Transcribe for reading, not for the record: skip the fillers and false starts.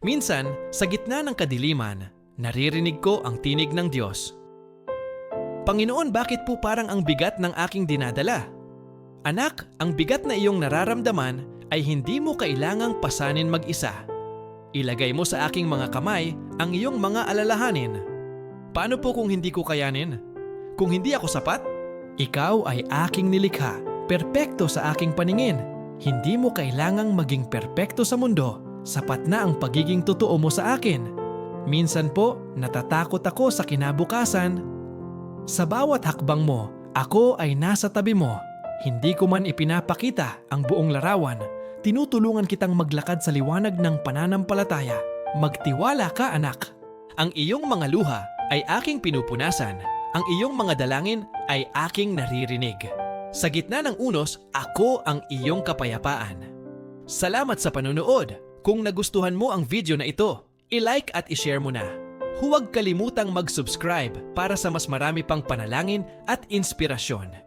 Minsan, sa gitna ng kadiliman, naririnig ko ang tinig ng Diyos. Panginoon, bakit po parang ang bigat ng aking dinadala? Anak, ang bigat na iyong nararamdaman ay hindi mo kailangang pasanin mag-isa. Ilagay mo sa aking mga kamay ang iyong mga alalahanin. Paano po kung hindi ko kayanin? Kung hindi ako sapat? Ikaw ay aking nilikha, perpekto sa aking paningin. Hindi mo kailangang maging perpekto sa mundo. Sapat na ang pagiging totoo mo sa akin. Minsan po, natatakot ako sa kinabukasan. Sa bawat hakbang mo, ako ay nasa tabi mo. Hindi ko man ipinapakita ang buong larawan. Tinutulungan kitang maglakad sa liwanag ng pananampalataya. Magtiwala ka, anak. Ang iyong mga luha ay aking pinupunasan. Ang iyong mga dalangin ay aking naririnig. Sa gitna ng unos, ako ang iyong kapayapaan. Salamat sa panonood. Kung nagustuhan mo ang video na ito, i-like at i-share mo na. Huwag kalimutang mag-subscribe para sa mas marami pang panalangin at inspirasyon.